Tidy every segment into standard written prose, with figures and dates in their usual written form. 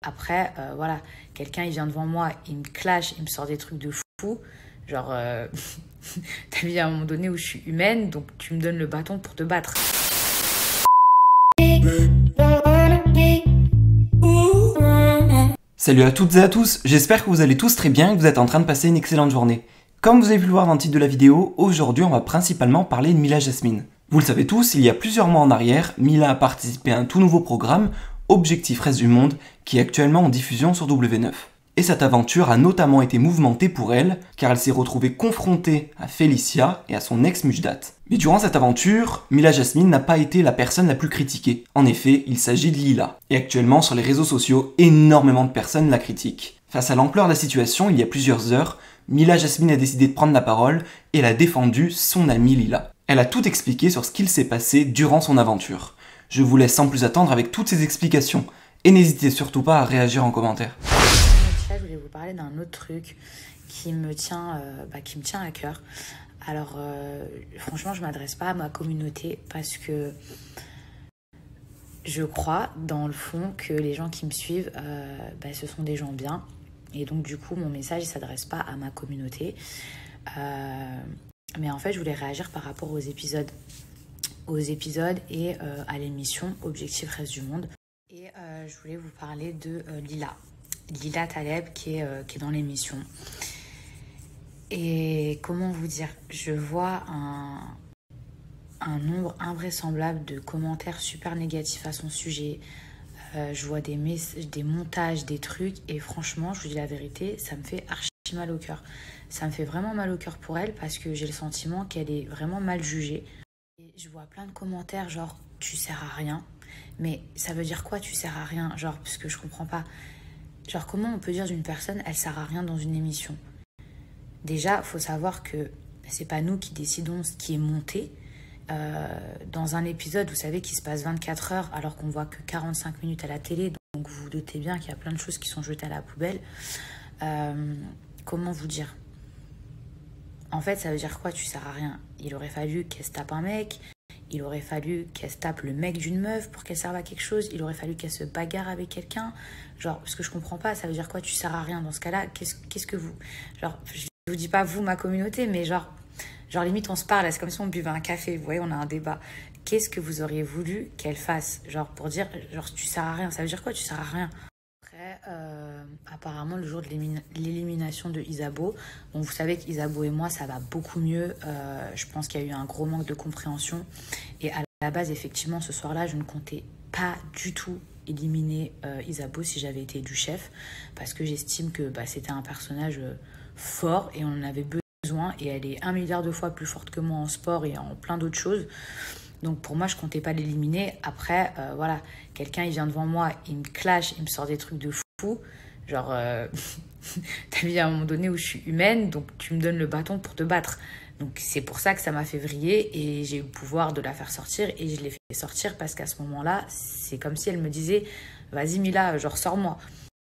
Après, voilà, quelqu'un, il vient devant moi, il me clash, il me sort des trucs de fou. Genre, t'as vu, à un moment donné où je suis humaine, donc tu me donnes le bâton pour te battre. Salut à toutes et à tous, j'espère que vous allez tous très bien et que vous êtes en train de passer une excellente journée. Comme vous avez pu le voir dans le titre de la vidéo, aujourd'hui on va principalement parler de Mila Jasmine. Vous le savez tous, il y a plusieurs mois en arrière, Mila a participé à un tout nouveau programme, Objectif Reste du Monde, qui est actuellement en diffusion sur W9. Et cette aventure a notamment été mouvementée pour elle, car elle s'est retrouvée confrontée à Félicia et à son ex Mujdat. Mais durant cette aventure, Mila Jasmine n'a pas été la personne la plus critiquée. En effet, il s'agit de Lila. Et actuellement, sur les réseaux sociaux, énormément de personnes la critiquent. Face à l'ampleur de la situation, il y a plusieurs heures, Mila Jasmine a décidé de prendre la parole et elle a défendu son amie Lila. Elle a tout expliqué sur ce qu'il s'est passé durant son aventure. Je vous laisse sans plus attendre avec toutes ces explications. Et n'hésitez surtout pas à réagir en commentaire. Je voulais vous parler d'un autre truc qui me tient à cœur. Alors, franchement, je ne m'adresse pas à ma communauté parce que je crois, dans le fond, que les gens qui me suivent, ce sont des gens bien. Et donc, du coup, mon message ne s'adresse pas à ma communauté. Mais en fait, je voulais réagir par rapport aux épisodes et à l'émission Objectif Reste du Monde. Et je voulais vous parler de Lila Taleb qui est dans l'émission. Et comment vous dire, je vois un nombre invraisemblable de commentaires super négatifs à son sujet. Je vois des montages, des trucs, et franchement, je vous dis la vérité, ça me fait archi mal au cœur. Ça me fait vraiment mal au cœur pour elle parce que j'ai le sentiment qu'elle est vraiment mal jugée. Et je vois plein de commentaires genre « tu sers à rien ». Mais ça veut dire quoi, tu sers à rien? Genre, parce que je comprends pas. Genre, comment on peut dire d'une personne, elle sert à rien dans une émission? Déjà, il faut savoir que c'est pas nous qui décidons ce qui est monté. Dans un épisode, vous savez, qui se passe 24 heures, alors qu'on voit que 45 minutes à la télé, donc vous vous doutez bien qu'il y a plein de choses qui sont jetées à la poubelle. Comment vous dire? En fait, ça veut dire quoi, tu sers à rien? Il aurait fallu qu'elle se tape un mec, il aurait fallu qu'elle se tape le mec d'une meuf pour qu'elle serve à quelque chose, il aurait fallu qu'elle se bagarre avec quelqu'un. Genre, parce que je comprends pas, ça veut dire quoi, tu sers à rien dans ce cas-là? Qu'est-ce que vous... Genre, je vous dis pas vous, ma communauté, mais genre limite on se parle, c'est comme si on buvait un café, vous voyez, on a un débat. Qu'est-ce que vous auriez voulu qu'elle fasse? Genre, pour dire, genre, tu sers à rien, ça veut dire quoi, tu sers à rien? Après, apparemment, le jour de l'élimination de Isabeau, bon, vous savez qu'Isabeau et moi, ça va beaucoup mieux. Je pense qu'il y a eu un gros manque de compréhension. Et à la base, effectivement, ce soir-là, je ne comptais pas du tout éliminer Isabeau si j'avais été du chef, parce que j'estime que c'était un personnage fort et on en avait besoin. Et elle est 1 milliard de fois plus forte que moi en sport et en plein d'autres choses. Donc pour moi, je comptais pas l'éliminer. Après, voilà, quelqu'un, il vient devant moi, il me clash, il me sort des trucs de fou. Genre, t'as vu, à un moment donné où je suis humaine, donc tu me donnes le bâton pour te battre. Donc c'est pour ça que ça m'a fait vriller et j'ai eu le pouvoir de la faire sortir. Et je l'ai fait sortir parce qu'à ce moment-là, c'est comme si elle me disait « Vas-y Mila, genre sors-moi ».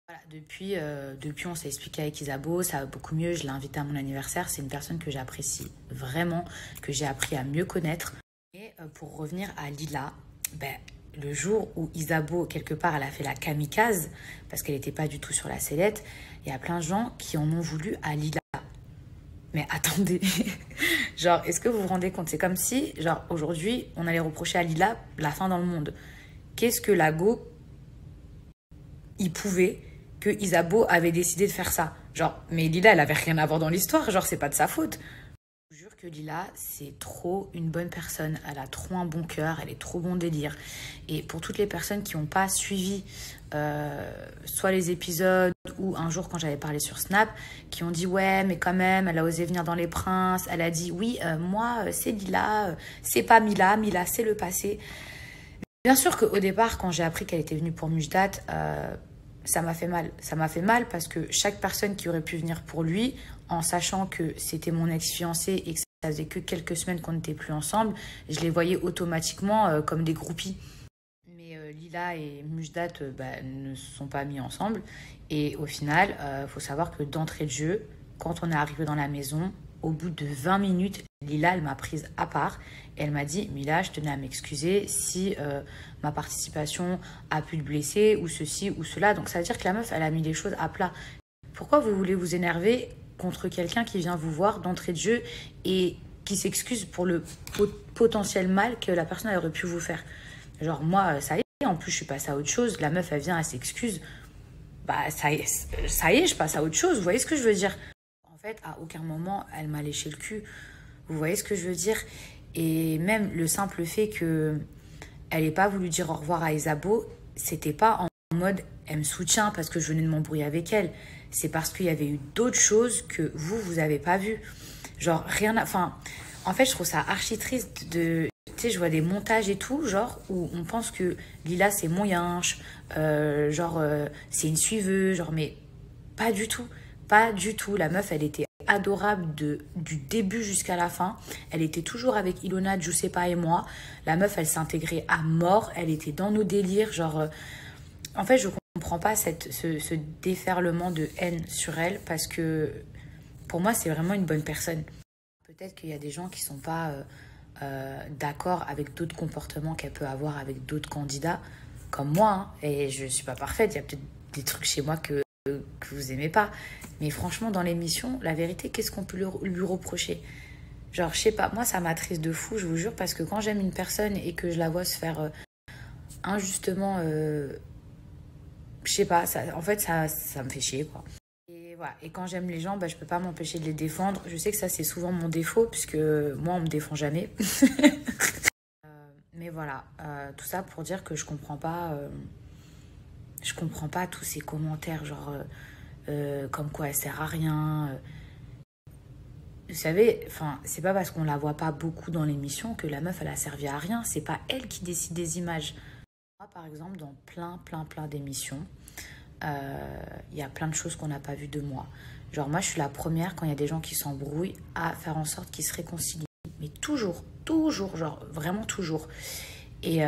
Voilà, depuis, on s'est expliqué avec Isabeau, ça va beaucoup mieux. Je l'ai invitée à mon anniversaire. C'est une personne que j'apprécie vraiment, que j'ai appris à mieux connaître. Et pour revenir à Lila, le jour où Isabeau, quelque part, elle a fait la kamikaze, parce qu'elle n'était pas du tout sur la sellette, il y a plein de gens qui en ont voulu à Lila. Mais attendez, genre, est-ce que vous vous rendez compte? C'est comme si, genre, aujourd'hui, on allait reprocher à Lila la fin dans le monde. Qu'est-ce que Lago, il pouvait que Isabeau avait décidé de faire ça? Genre, mais Lila, elle avait rien à voir dans l'histoire, genre, c'est pas de sa faute. Je vous jure que Lila, c'est trop une bonne personne. Elle a trop un bon cœur, elle est trop bon délire. Et pour toutes les personnes qui n'ont pas suivi soit les épisodes ou un jour quand j'avais parlé sur Snap, qui ont dit ouais, mais quand même, elle a osé venir dans Les Princes. Elle a dit oui, moi, c'est Lila, c'est pas Mila, Mila, c'est le passé. Bien sûr qu'au départ, quand j'ai appris qu'elle était venue pour Mujdat, ça m'a fait mal. Ça m'a fait mal parce que chaque personne qui aurait pu venir pour lui, en sachant que c'était mon ex-fiancé et que ça faisait que quelques semaines qu'on n'était plus ensemble, je les voyais automatiquement comme des groupies. Mais Lila et Mujdat ne se sont pas mis ensemble. Et au final, faut savoir que d'entrée de jeu, quand on est arrivé dans la maison, Au bout de 20 minutes, Lila, elle m'a prise à part et elle m'a dit « Mila, je tenais à m'excuser si ma participation a pu te blesser ou ceci ou cela. » Donc ça veut dire que la meuf, elle a mis les choses à plat. Pourquoi vous voulez vous énerver contre quelqu'un qui vient vous voir d'entrée de jeu et qui s'excuse pour le potentiel mal que la personne aurait pu vous faire? Genre moi, ça y est, en plus je suis passée à autre chose. La meuf, elle vient, elle s'excuse. Bah ça y est, je passe à autre chose. Vous voyez ce que je veux dire? En fait, à aucun moment, elle m'a léché le cul. Vous voyez ce que je veux dire? Et même le simple fait que elle n'ait pas voulu dire au revoir à Isabeau, c'était pas en mode elle me soutient parce que je venais de m'embrouiller avec elle. C'est parce qu'il y avait eu d'autres choses que vous n'avez pas vues. Genre, rien à... Enfin, en fait, je trouve ça archi triste de... Tu sais, je vois des montages et tout, genre, où on pense que Lila, c'est mon yinche, c'est une suiveuse, genre, mais pas du tout. Pas du tout. La meuf, elle était adorable du début jusqu'à la fin. Elle était toujours avec Ilona, Giuseppa et moi. La meuf, elle s'intégrait à mort. Elle était dans nos délires. Genre, en fait, je comprends pas ce déferlement de haine sur elle parce que pour moi, c'est vraiment une bonne personne. Peut-être qu'il y a des gens qui sont pas d'accord avec d'autres comportements qu'elle peut avoir avec d'autres candidats, comme moi. Hein, et je suis pas parfaite. Il y a peut-être des trucs chez moi que vous aimez pas. Mais franchement, dans l'émission, la vérité, qu'est-ce qu'on peut lui reprocher? Genre, je sais pas, moi, ça m'attriste de fou, je vous jure, parce que quand j'aime une personne et que je la vois se faire injustement... je sais pas, en fait, ça me fait chier, quoi. Et voilà. Et quand j'aime les gens, bah, je peux pas m'empêcher de les défendre. Je sais que ça, c'est souvent mon défaut, puisque moi, on me défend jamais. Mais voilà, tout ça pour dire que je comprends pas tous ces commentaires, genre comme quoi elle sert à rien. Vous savez, enfin, c'est pas parce qu'on la voit pas beaucoup dans l'émission que la meuf elle a servi à rien. C'est pas elle qui décide des images. Moi, par exemple, dans plein d'émissions, y a plein de choses qu'on n'a pas vues de moi. Genre moi, je suis la première quand il y a des gens qui s'embrouillent à faire en sorte qu'ils se réconcilient. Mais toujours, genre vraiment toujours. Et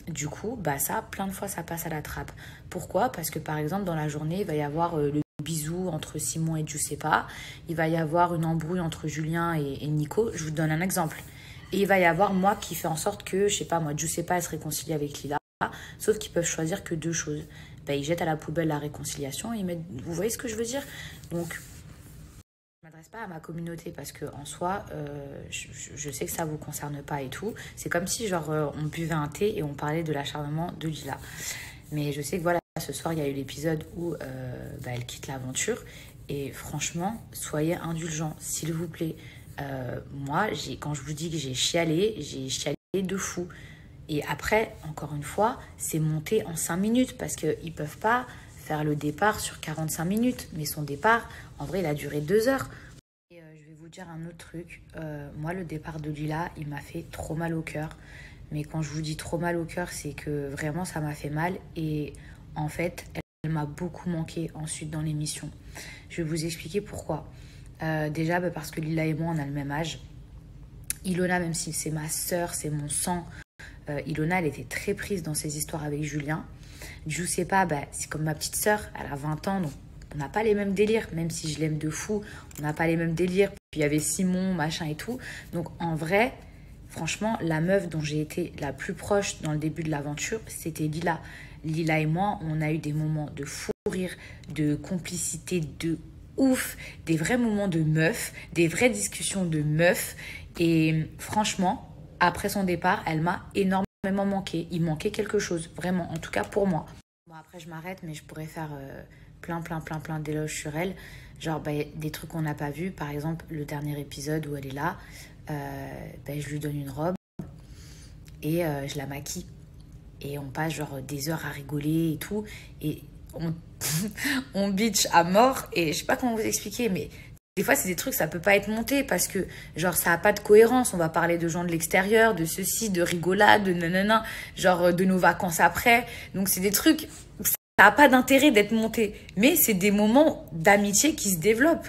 du coup, bah ça, plein de fois, ça passe à la trappe. Pourquoi? Parce que par exemple, dans la journée, il va y avoir le bisou entre Simon et Giuseppa. Il va y avoir une embrouille entre Julien et Nico. Je vous donne un exemple. Et il va y avoir moi qui fais en sorte que, je sais pas moi, Giuseppa elle se réconcilie avec Lila. Sauf qu'ils peuvent choisir que deux choses. Bah, ils jettent à la poubelle la réconciliation et ils mettent... Vous voyez ce que je veux dire? Donc, je ne m'adresse pas à ma communauté parce que en soi, je sais que ça ne vous concerne pas et tout. C'est comme si genre on buvait un thé et on parlait de l'acharnement de Lila. Mais je sais que voilà, ce soir, il y a eu l'épisode où elle quitte l'aventure. Et franchement, soyez indulgents, s'il vous plaît. Moi, quand je vous dis que j'ai chialé de fou. Et après, encore une fois, c'est monté en 5 minutes parce qu'ils ne peuvent pas faire le départ sur 45 minutes. Mais son départ, en vrai, il a duré 2 heures. Et je vais vous dire un autre truc. Moi, le départ de Lila, il m'a fait trop mal au cœur. Mais quand je vous dis trop mal au cœur, c'est que vraiment, ça m'a fait mal. Et en fait, elle m'a beaucoup manqué ensuite dans l'émission. Je vais vous expliquer pourquoi. Déjà, parce que Lila et moi, on a le même âge. Ilona, même si c'est ma sœur, c'est mon sang... Ilona, elle était très prise dans ses histoires avec Julien. Giuseppa, c'est comme ma petite sœur, elle a 20 ans, donc on n'a pas les mêmes délires, même si je l'aime de fou, on n'a pas les mêmes délires. Puis il y avait Simon, machin et tout. Donc en vrai, franchement, la meuf dont j'ai été la plus proche dans le début de l'aventure, c'était Lila. Lila et moi, on a eu des moments de fou rire, de complicité de ouf, des vrais moments de meuf, des vraies discussions de meuf. Et franchement... Après son départ, elle m'a énormément manqué. Il manquait quelque chose, vraiment, en tout cas pour moi. Bon, après, je m'arrête, mais je pourrais faire plein d'éloges sur elle. Genre, des trucs qu'on n'a pas vus. Par exemple, le dernier épisode où elle est là, je lui donne une robe et je la maquille. Et on passe genre des heures à rigoler et tout. Et on bitch à mort. Et je sais pas comment vous expliquer, mais... Des fois, c'est des trucs, ça peut pas être monté parce que, genre, ça a pas de cohérence. On va parler de gens de l'extérieur, de ceci, de rigolade, de nanana, genre, de nos vacances après. Donc, c'est des trucs, ça a pas d'intérêt d'être monté. Mais c'est des moments d'amitié qui se développent.